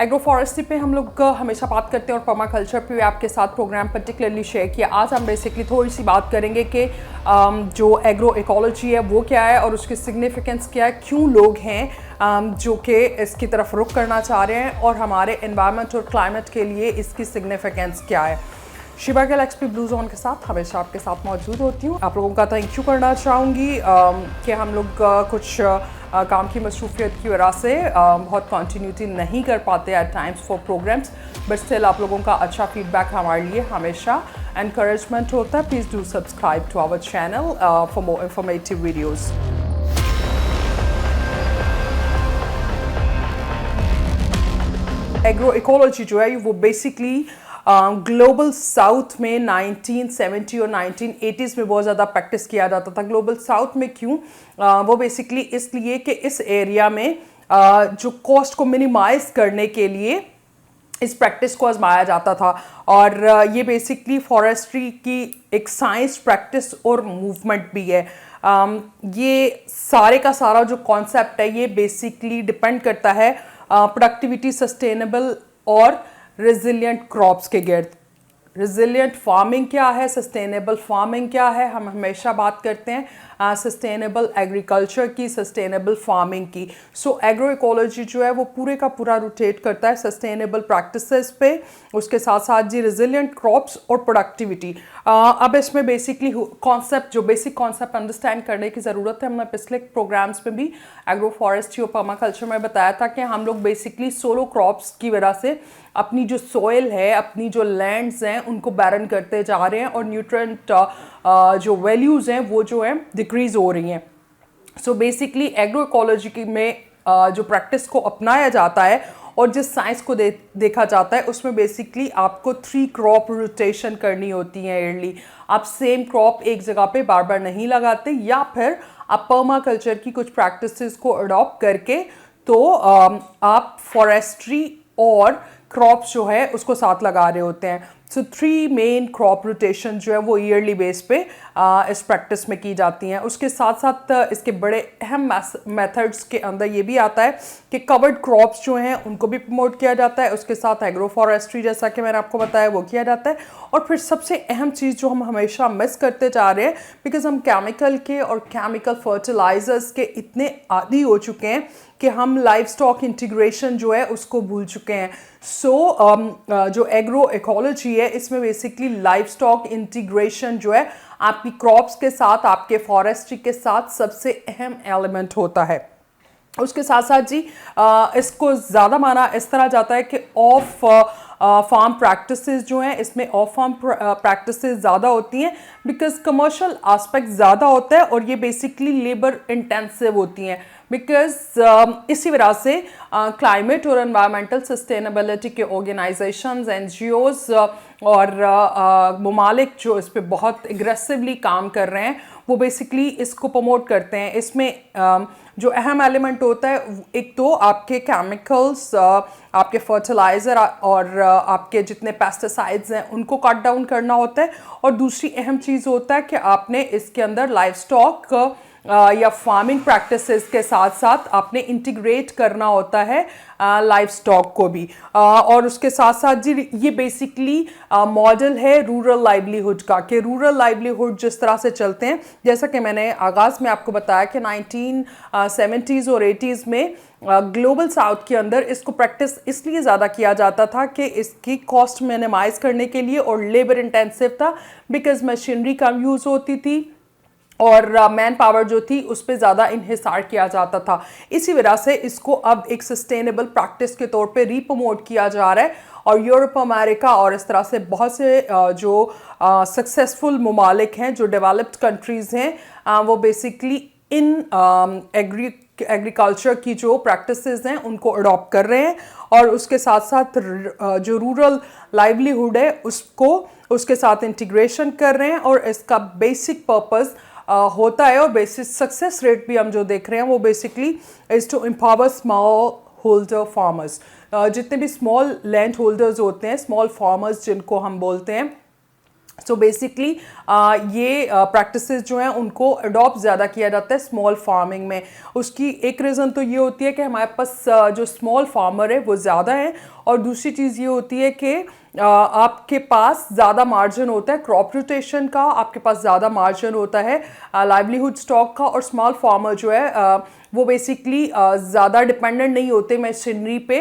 Agro forestry पे हम लोग हमेशा बात करते हैं और पर्माकल्चर पे आपके साथ प्रोग्राम पर्टिकुलरली शेयर किया। आज हम बेसिकली थोड़ी सी बात करेंगे कि जो एग्रो इकोलॉजी है वो क्या है और उसकी सिग्निफिकेंस क्या है, क्यों लोग हैं जो कि इसकी तरफ रुख करना चाह रहे हैं और हमारे एनवायरनमेंट और क्लाइमेट के लिए इसकी सिग्निफिकेंस क्या है। Shiva Gill XP blue zone के साथ हमेशा आपके साथ मौजूद होती हूँ। आप लोगों का थैंक यू करना चाहूँगी कि हम लोग कुछ काम की मसरूफियत की वजह से बहुत कंटिन्यूटी नहीं कर पाते at times for programs, but still आप लोगों का अच्छा फीडबैक हमारे लिए हमेशा एनकरेजमेंट होता है। Please do subscribe to our channel for more informative videos. Agro ecology जो है वो बेसिकली ग्लोबल साउथ में 1970 और 1980s में बहुत ज़्यादा प्रैक्टिस किया जाता था। ग्लोबल साउथ में क्यों? वो बेसिकली इसलिए कि इस एरिया में जो कॉस्ट को मिनिमाइज करने के लिए इस प्रैक्टिस को आजमाया जाता था। और ये बेसिकली फॉरेस्ट्री की एक साइंस, प्रैक्टिस और मूवमेंट भी है। ये सारे का सारा जो कॉन्सेप्ट है ये बेसिकली डिपेंड करता है प्रोडक्टिविटी, सस्टेनेबल और रेजिलिएंट क्रॉप्स के गिर्द। रेजिलिएंट फार्मिंग क्या है, सस्टेनेबल फार्मिंग क्या है, हम हमेशा बात करते हैं सस्टेनेबल एग्रीकल्चर की, सस्टेनेबल फार्मिंग की। सो एग्रो इकोलॉजी जो है वो पूरे का पूरा रोटेट करता है सस्टेनेबल प्रैक्टिसेस पे, उसके साथ साथ जी रेजिलिएंट क्रॉप्स और प्रोडक्टिविटी। अब इसमें बेसिकली कॉन्सेप्ट, जो बेसिक कॉन्सेप्ट अंडरस्टैंड करने की ज़रूरत है। हमने पिछले प्रोग्राम्स में भी एग्रो फॉरेस्ट्री और पर्माकल्चर में बताया था कि हम लोग बेसिकली सोलो क्रॉप्स की वजह से अपनी जो सोइल है, अपनी जो लैंड्स हैं उनको बैरन करते जा रहे हैं और न्यूट्रिएंट जो वैल्यूज़ हैं वो जो है डिक्रीज़ हो रही हैं। सो बेसिकली एग्रो इकोलॉजी में जो प्रैक्टिस को अपनाया जाता है और जिस साइंस को देखा जाता है उसमें बेसिकली आपको 3 क्रॉप रोटेशन करनी होती है ईयरली। आप सेम क्रॉप एक जगह पे बार बार नहीं लगाते, या फिर आप पर्माकल्चर की कुछ प्रैक्टिसेस को अडॉप्ट करके तो आप फॉरेस्ट्री और क्रॉप्स जो है उसको साथ लगा रहे होते हैं। सो 3 मेन क्रॉप रोटेशन जो है वो ईयरली बेस पे इस प्रैक्टिस में की जाती हैं। उसके साथ साथ इसके बड़े अहम मेथड्स के अंदर ये भी आता है कि कवर्ड क्रॉप्स जो हैं उनको भी प्रमोट किया जाता है। उसके साथ एग्रो फॉरेस्ट्री, जैसा कि मैंने आपको बताया, वो किया जाता है। और फिर सबसे अहम चीज़ जो हम हमेशा मिस करते जा रहे हैं, बिकॉज हम केमिकल के और केमिकल फर्टिलाइजर्स के इतने आदी हो चुके हैं कि हम लाइव स्टॉक इंटीग्रेशन जो है उसको भूल चुके हैं। जो एग्रो इकोलॉजी है इसमें बेसिकली लाइव स्टॉक इंटीग्रेशन जो है आपकी क्रॉप्स के साथ, आपके फॉरेस्ट्री के साथ सबसे अहम एलिमेंट होता है। उसके साथ साथ जी इसको ज़्यादा माना इस तरह जाता है कि ऑफ फार्म प्रैक्टिसेस जो हैं, इसमें ऑफ फार्म प्रैक्टिसेस ज़्यादा होती हैं बिकॉज कमर्शियल आस्पेक्ट ज़्यादा होता है और ये बेसिकली लेबर इंटेंसिव होती हैं। बिकॉज इसी वजह से क्लाइमेट और एनवायरमेंटल सस्टेनेबिलिटी के ऑर्गेनाइजेशंस, एनजीओज और ममालिक जो इस पर बहुत एग्रेसिवली काम कर रहे हैं वो बेसिकली इसको प्रमोट करते हैं। इसमें जो अहम एलिमेंट होता है, एक तो आपके केमिकल्स, आपके फर्टिलाइज़र और आपके जितने पेस्टिसाइड्स हैं उनको कट डाउन करना होता है, और दूसरी अहम चीज़ होता है कि आपने इसके अंदर लाइव स्टॉक या फार्मिंग प्रैक्टिसेस के साथ साथ आपने इंटीग्रेट करना होता है लाइव स्टॉक को भी। और उसके साथ साथ जी ये बेसिकली मॉडल है रूरल लाइवलीहुड का, कि रूरल लाइवलीहुड जिस तरह से चलते हैं, जैसा कि मैंने आगाज़ में आपको बताया कि 1970s और 80s में ग्लोबल साउथ के अंदर इसको प्रैक्टिस इसलिए ज़्यादा किया जाता था कि इसकी कॉस्ट मिनिमाइज करने के लिए, और लेबर इंटेंसिव था बिकॉज मशीनरी कम यूज़ होती थी और मैन पावर जो थी उस पर ज़्यादा इन्हिसार किया जाता था। इसी वजह से इसको अब एक सस्टेनेबल प्रैक्टिस के तौर पे रीप्रमोट किया जा रहा है। और यूरोप, अमेरिका और इस तरह से बहुत से जो सक्सेसफुल ममालिक हैं, जो डेवलप्ड कंट्रीज़ हैं, वो बेसिकली इन एग्रीकल्चर की जो प्रैक्टिसेस हैं उनको अडॉप्ट कर रहे हैं। और उसके साथ साथ जो रूरल लाइवलीहुड है उसको उसके साथ इंटीग्रेशन कर रहे हैं। और इसका बेसिक पर्पस होता है और बेसिक सक्सेस रेट भी हम जो देख रहे हैं वो basically is to empower small holder farmers. जितने भी स्मॉल लैंड होल्डर्स होते हैं, स्मॉल फार्मर्स जिनको हम बोलते हैं, सो बेसिकली ये प्रैक्टिसेस जो हैं उनको अडॉप्ट ज़्यादा किया जाता है स्मॉल फार्मिंग में। उसकी एक रीज़न तो ये होती है कि हमारे पास जो स्मॉल फार्मर है वो ज़्यादा है, और दूसरी चीज़ ये होती है कि आपके पास ज़्यादा मार्जिन होता है क्रॉप रोटेशन का, आपके पास ज़्यादा मार्जिन होता है लाइवलीहुड स्टॉक का। और स्मॉल फार्मर जो है वो बेसिकली ज़्यादा डिपेंडेंट नहीं होते मशीनरी पे।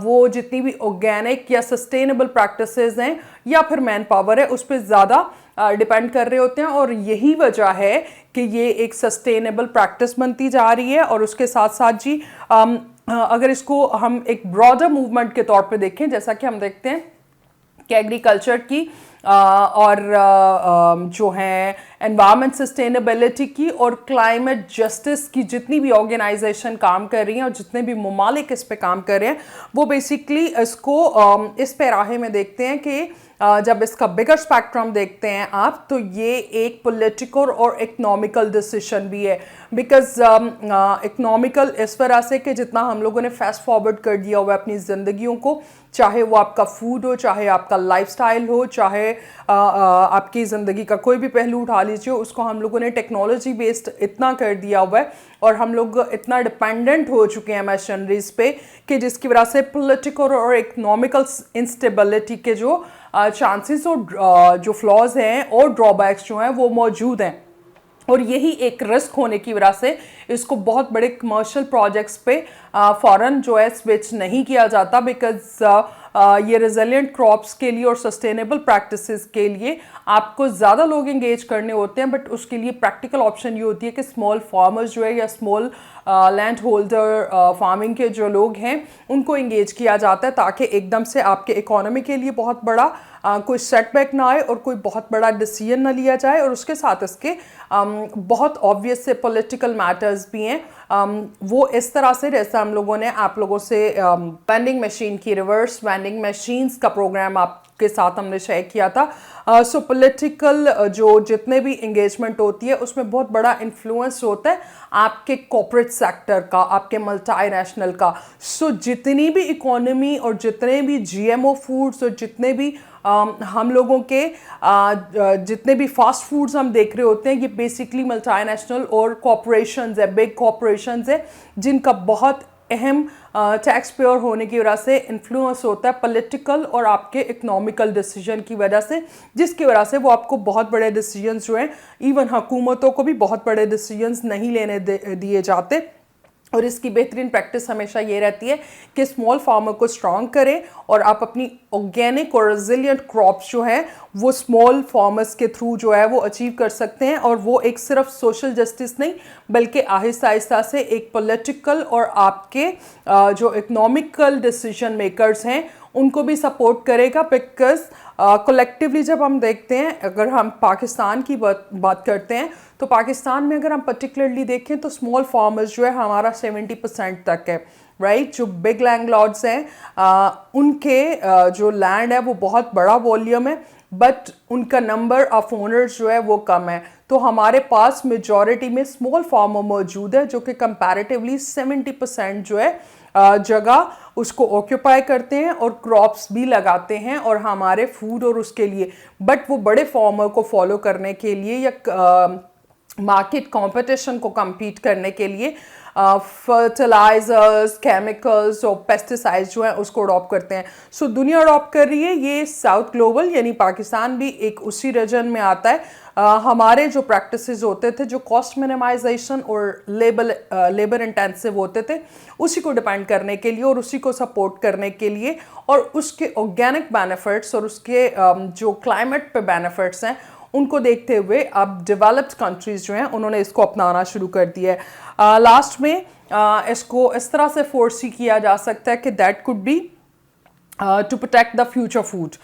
वो जितनी भी ऑर्गेनिक या सस्टेनेबल प्रैक्टिसेस हैं या फिर मैन पावर है उस पर ज़्यादा डिपेंड कर रहे होते हैं, और यही वजह है कि ये एक सस्टेनेबल प्रैक्टिस बनती जा रही है। और उसके साथ साथ जी अगर इसको हम एक ब्रॉडर मूवमेंट के तौर पे देखें, जैसा कि हम देखते हैं कि एग्रीकल्चर की और जो है एनवायरनमेंट सस्टेनेबिलिटी की और क्लाइमेट जस्टिस की जितनी भी ऑर्गेनाइजेशन काम कर रही हैं और जितने भी ममालिक इस पे काम कर रहे हैं, वो बेसिकली इसको इस पैराहे में देखते हैं कि जब इसका बिगर स्पेक्ट्रम देखते हैं आप, तो ये एक पॉलिटिकल और इकोनॉमिकल डिसीजन भी है। बिकॉज इकोनॉमिकल इस वजह से कि जितना हम लोगों ने फास्ट फॉरवर्ड कर दिया हुआ है अपनी ज़िंदगियों को, चाहे वो आपका फूड हो, चाहे आपका लाइफस्टाइल हो, चाहे आपकी ज़िंदगी का कोई भी पहलू उठा लीजिए, उसको हम लोगों ने टेक्नोलॉजी बेस्ड इतना कर दिया हुआ है और हम लोग इतना डिपेंडेंट हो चुके हैं मशीनरीज पे कि जिसकी वजह से पॉलिटिकल और इकोनॉमिकल इंस्टेबिलिटी के जो चांसेस और जो फ्लॉज हैं और ड्रॉबैक्स जो हैं वो मौजूद हैं। और यही एक रिस्क होने की वजह से इसको बहुत बड़े कमर्शियल प्रोजेक्ट्स पे फ़ौरन जो है स्विच नहीं किया जाता। बिकॉज ये रेजिलिएंट क्रॉप्स के लिए और सस्टेनेबल प्रैक्टिसेस के लिए आपको ज़्यादा लोग इंगेज करने होते हैं, बट उसके लिए प्रैक्टिकल ऑप्शन ये होती है कि स्मॉल फार्मर्स जो है या स्मॉल लैंड होल्डर फार्मिंग के जो लोग हैं उनको इंगेज किया जाता है, ताकि एकदम से आपके इकोनॉमी के लिए बहुत बड़ा कोई सेटबैक ना आए और कोई बहुत बड़ा डिसीजन ना लिया जाए। और उसके साथ इसके बहुत ऑब्वियस से पॉलिटिकल मैटर्स भी हैं। वो इस तरह से, जैसे हम लोगों ने आप लोगों से वेंडिंग मशीन की, रिवर्स वेंडिंग मशीन्स का प्रोग्राम आपके साथ हमने शेयर किया था। सो पॉलिटिकल जो जितने भी इंगेजमेंट होती है उसमें बहुत बड़ा इन्फ्लुएंस होता है आपके कॉर्पोरेट सेक्टर का, आपके मल्टीनेशनल का। सो जितनी भी इकोनॉमी और जितने भी जीएमओ फूड्स और जितने भी हम लोगों के जितने भी फास्ट फूड्स हम देख रहे होते हैं, ये बेसिकली मल्टीनेशनल और कॉर्पोरेशंस है, बिग कॉर्पोरेशंस है, जिनका बहुत अहम टैक्स पेयर होने की वजह से इन्फ्लुएंस होता है पॉलिटिकल और आपके इकोनॉमिकल डिसीजन की वजह से, जिसकी वजह से वो आपको बहुत बड़े डिसीजंस जो हैं, इवन हुकूमतों को भी बहुत बड़े डिसीजंस नहीं लेने दिए जाते। और इसकी बेहतरीन प्रैक्टिस हमेशा ये रहती है कि स्मॉल फार्मर को स्ट्रॉन्ग करें और आप अपनी ऑर्गेनिक और रेजिलिएंट क्रॉप्स जो हैं वो स्मॉल फार्मर्स के थ्रू जो है वो अचीव कर सकते हैं। और वो एक सिर्फ सोशल जस्टिस नहीं, बल्कि आहिस्ता आहिस्ता से एक पॉलिटिकल और आपके जो इकोनॉमिकल डिसीजन मेकर्स हैं उनको भी सपोर्ट करेगा। बिकॉज कलेक्टिवली जब हम देखते हैं, अगर हम पाकिस्तान की बात करते हैं, तो पाकिस्तान में अगर हम पर्टिकुलरली देखें तो स्मॉल फार्मर्स जो है हमारा 70% तक है, राइट। जो बिग लैंडलॉर्ड्स हैं उनके जो लैंड है वो बहुत बड़ा वॉल्यूम है, बट उनका नंबर ऑफ ओनर्स जो है वो कम है। तो हमारे पास मेजॉरिटी में स्मॉल फार्मर मौजूद है जो कि कंपैरेटिवली 70% जो है जगह उसको ऑक्यूपाई करते हैं और क्रॉप्स भी लगाते हैं और हमारे फूड और उसके लिए। बट वो बड़े फार्मर को फॉलो करने के लिए या मार्केट कंपटीशन को compete करने के लिए फर्टिलाइजर्स, केमिकल्स और पेस्टिसाइड्स जो हैं उसको अडॉप्ट करते हैं। सो दुनिया अडॉप्ट कर रही है, ये साउथ ग्लोबल यानी पाकिस्तान भी एक उसी रीजन में आता है। हमारे जो प्रैक्टिसेस होते थे जो कॉस्ट मिनिमाइजेशन और लेबर इंटेंसिव होते थे, उसी को डिपेंड करने के लिए और उसी को सपोर्ट करने के लिए और उसके ऑर्गेनिक बेनिफिट्स और उसके जो क्लाइमेट पे बेनिफिट्स हैं उनको देखते हुए अब डेवलप्ड कंट्रीज जो हैं उन्होंने इसको अपनाना शुरू कर दिया है। लास्ट में इसको इस तरह से फोर्सी किया जा सकता है कि that could be to protect the future food.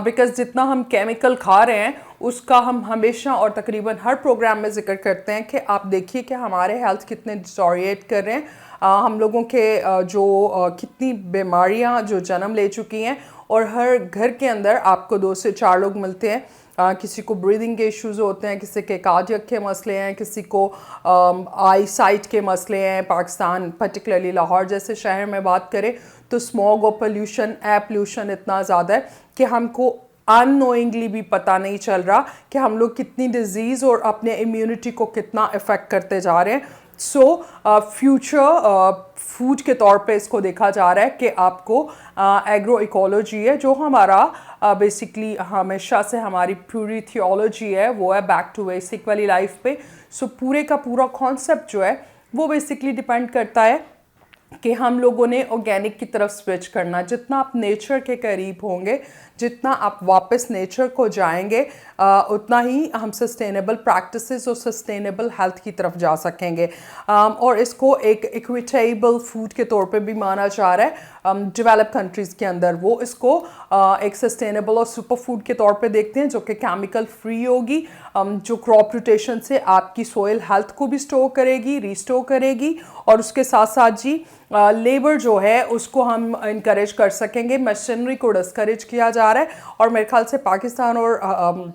Because जितना हम केमिकल खा रहे हैं उसका हम हमेशा और तकरीबन हर प्रोग्राम में जिक्र करते हैं कि आप देखिए कि हमारे हेल्थ कितने डिटोरिएट कर रहे हैं। हम लोगों के कितनी बीमारियां जो जन्म ले चुकी हैं और हर घर के अंदर आपको 2 से 4 लोग मिलते हैं। किसी को ब्रीदिंग के इश्यूज़ होते हैं, किसी के कार्डियक के मसले हैं, किसी को आई साइट के मसले हैं। पाकिस्तान पर्टिकुलरली लाहौर जैसे शहर में बात करें तो स्मॉग और पोल्यूशन, एयर पोल्यूशन इतना ज़्यादा है कि हमको अननोइंगली भी पता नहीं चल रहा कि हम लोग कितनी डिजीज़ और अपने इम्यूनिटी को कितना इफ़ेक्ट करते जा रहे हैं। सो फ्यूचर फूड के तौर पे इसको देखा जा रहा है कि आपको एग्रो इकोलॉजी है जो हमारा बेसिकली हमेशा से हमारी पूरी थियोलॉजी है, वो है बैक टू बेसिक वाली लाइफ पे। सो पूरे का पूरा कॉन्सेप्ट जो है वो बेसिकली डिपेंड करता है कि हम लोगों ने ऑर्गेनिक की तरफ स्विच करना। जितना आप नेचर के करीब होंगे, जितना आप वापस नेचर को जाएंगे, उतना ही हम सस्टेनेबल प्रैक्टिसेस और सस्टेनेबल हेल्थ की तरफ जा सकेंगे। और इसको एक इक्विटेबल फूड के तौर पे भी माना जा रहा है डेवलप कंट्रीज़ के अंदर। वो इसको एक सस्टेनेबल और सुपर फूड के तौर पे देखते हैं जो कि केमिकल फ्री होगी, जो क्रॉप रोटेशन से आपकी सोइल हेल्थ को भी स्टोर करेगी, रिस्टोर करेगी, और उसके साथ साथ जी लेबर जो है उसको हम इनकरेज कर सकेंगे। मशीनरी को डिस्करेज किया जा रहा है, और मेरे ख्याल से पाकिस्तान और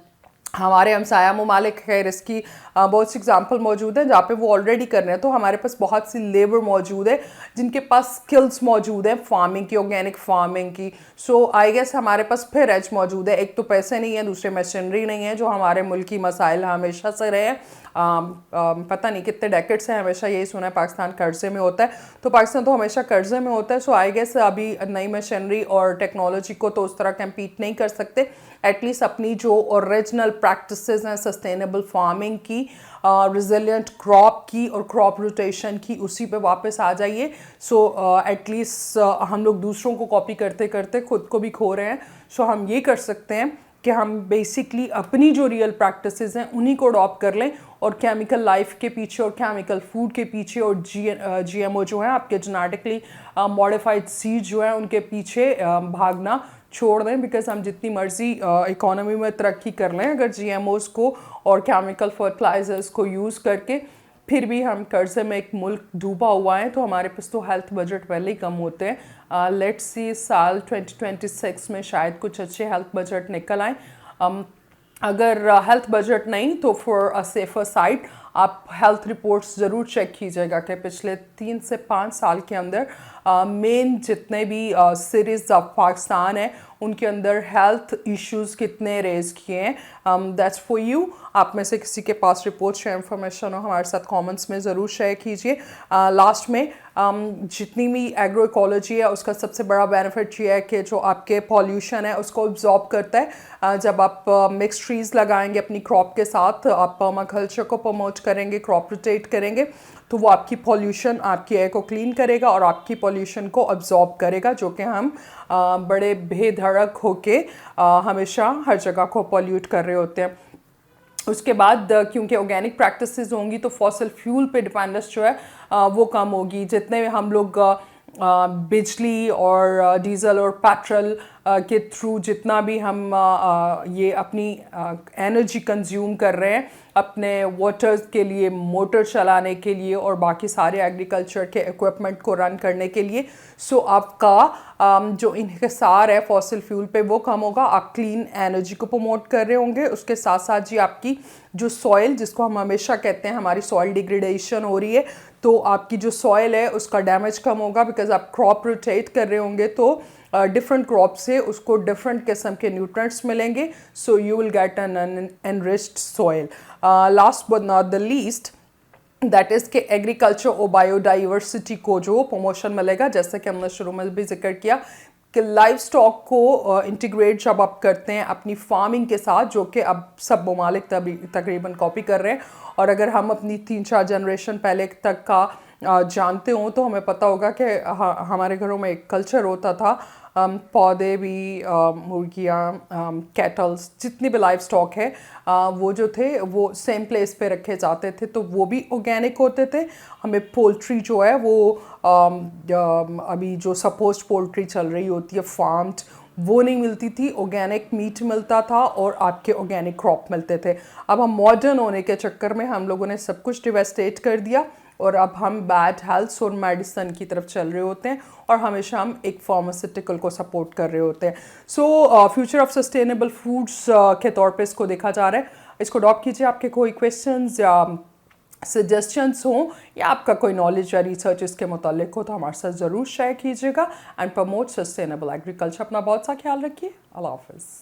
हमारे हमसाया ममालिक खैर इसकी बहुत सी एग्जांपल मौजूद हैं जहाँ पे वो ऑलरेडी कर रहे हैं। तो हमारे पास बहुत सी लेबर मौजूद है जिनके पास स्किल्स मौजूद हैं फार्मिंग की, ऑर्गेनिक फार्मिंग की। सो आई गेस हमारे पास फिर एज मौजूद है। एक तो पैसे नहीं है, दूसरे मशीनरी नहीं है, जो हमारे मुल्क की मसाइल हमेशा से रहे हैं। पता नहीं कितने डेकेड से हमेशा यही सुना है पाकिस्तान कर्जे में होता है, तो पाकिस्तान तो हमेशा कर्जे में होता है। सो आई गेस अभी नई मशीनरी और टेक्नोलॉजी को तो उस तरह कम्पीट नहीं कर सकते। एटलीस्ट अपनी जो ओरिजिनल प्रैक्टिसेस हैं सस्टेनेबल फार्मिंग की, रिजिलियंट क्रॉप की और क्रॉप रोटेशन की, उसी पे वापस आ जाइए। सो एटलीस्ट हम लोग दूसरों को कॉपी करते करते खुद को भी खो रहे हैं। सो हम ये कर सकते हैं कि हम बेसिकली अपनी जो रियल प्रैक्टिसेस हैं उन्हीं को अडॉप्ट कर लें, और केमिकल लाइफ के पीछे और केमिकल फूड के पीछे और जीएमओ जो हैं आपके जेनेटिकली मॉडिफाइड सीड जो हैं उनके पीछे भागना छोड़ दें। बिकॉज हम जितनी मर्जी इकोनॉमी में तरक्की कर लें, अगर जीएमओस को और केमिकल फर्टिलाइजर्स को यूज़ करके फिर भी हम कर्जे में एक मुल्क डूबा हुआ है, तो हमारे पास तो हेल्थ बजट पहले ही कम होते हैं। लेट्स सी साल 2026 में शायद कुछ अच्छे हेल्थ बजट निकल आए। अगर हेल्थ बजट नहीं तो फॉर अ सेफर साइड आप हेल्थ रिपोर्ट्स ज़रूर चेक कीजिएगा कि पिछले 3 से 5 साल के अंदर मेन जितने भी सीरीज़ ऑफ पाकिस्तान है उनके अंदर हेल्थ इश्यूज़ कितने रेज किए हैं। That's for you. आप में से किसी के पास रिपोर्ट्स या इन्फॉर्मेशन हो हमारे साथ कमेंट्स में ज़रूर शेयर कीजिए। लास्ट में जितनी भी एग्रो इकोलॉजी है उसका सबसे बड़ा बेनिफिट ये है कि जो आपके पॉल्यूशन है उसको एब्जॉर्ब करता है। जब आप मिक्स ट्रीज़ लगाएंगे अपनी क्रॉप के साथ, आप पर्माकल्चर को प्रमोट करेंगे, क्रॉप रोटेट करेंगे, तो वो आपकी पॉल्यूशन, आपकी एयर को क्लीन करेगा और आपकी पॉल्यूशन को अब्जॉर्ब करेगा, जो कि हम बड़े बेधड़क होके हमेशा हर जगह को पॉल्यूट कर रहे होते हैं। उसके बाद क्योंकि ऑर्गेनिक प्रैक्टिसेस होंगी तो फॉसिल फ्यूल पे डिपेंडेंस जो है वो कम होगी। जितने हम लोग बिजली और डीजल और पेट्रोल के थ्रू जितना भी हम ये अपनी एनर्जी कंज्यूम कर रहे हैं अपने वाटर्स के लिए, मोटर चलाने के लिए और बाकी सारे एग्रीकल्चर के इक्विपमेंट को रन करने के लिए, सो आपका जो इन्हिसार है फॉसिल फ्यूल पे वो कम होगा। आप क्लीन एनर्जी को प्रमोट कर रहे होंगे। उसके साथ साथ जी आपकी जो सॉइल, जिसको हम हमेशा कहते हैं हमारी सॉइल डिग्रेडेशन हो रही है, तो आपकी जो सॉइल है उसका डैमेज कम होगा बिकॉज आप क्रॉप रोटेट कर रहे होंगे, तो डिफरेंट क्रॉप से उसको डिफरेंट किस्म के न्यूट्रिएंट्स मिलेंगे। So you will get an enriched soil. Last but not the least that is कि एग्रीकल्चर और बायोडाइवर्सिटी को जो प्रमोशन मिलेगा, जैसे कि हमने शुरू में भी जिक्र किया कि लाइफ स्टॉक को इंटीग्रेट जब आप करते हैं अपनी फार्मिंग के साथ, जो कि अब सब ममालिक तकरीबन कॉपी कर रहे हैं। और अगर हम अपनी 3-4 जनरेशन पहले तक का जानते हों तो हमें पता होगा कि हमारे घरों में एक कल्चर होता था, पौधे भी, मुर्गियाँ, कैटल्स, जितनी भी लाइफ स्टॉक है वो जो थे वो सेम प्लेस पे रखे जाते थे, तो वो भी ऑर्गेनिक होते थे। हमें पोल्ट्री जो है वो अभी जो सपोज्ड पोल्ट्री चल रही होती है फार्म्ड, वो नहीं मिलती थी, ऑर्गेनिक मीट मिलता था और आपके ऑर्गेनिक क्रॉप मिलते थे। अब हम मॉडर्न होने के चक्कर में हम लोगों ने सब कुछ डिवेस्टेट कर दिया और अब हम बैड हेल्थ और मेडिसिन की तरफ चल रहे होते हैं और हमेशा हम एक फार्मास्यूटिकल को सपोर्ट कर रहे होते हैं। So future of sustainable foods के तौर पे इसको देखा जा रहा है। इसको ड्रॉप कीजिए। आपके कोई क्वेश्चंस या सजेशंस हों या आपका कोई नॉलेज या रिसर्च इसके मुतालिक हो तो हमारे साथ ज़रूर शेयर कीजिएगा। And promote sustainable agriculture. अपना बहुत सा ख्याल रखिए। अल्लाह हाफ़िज़।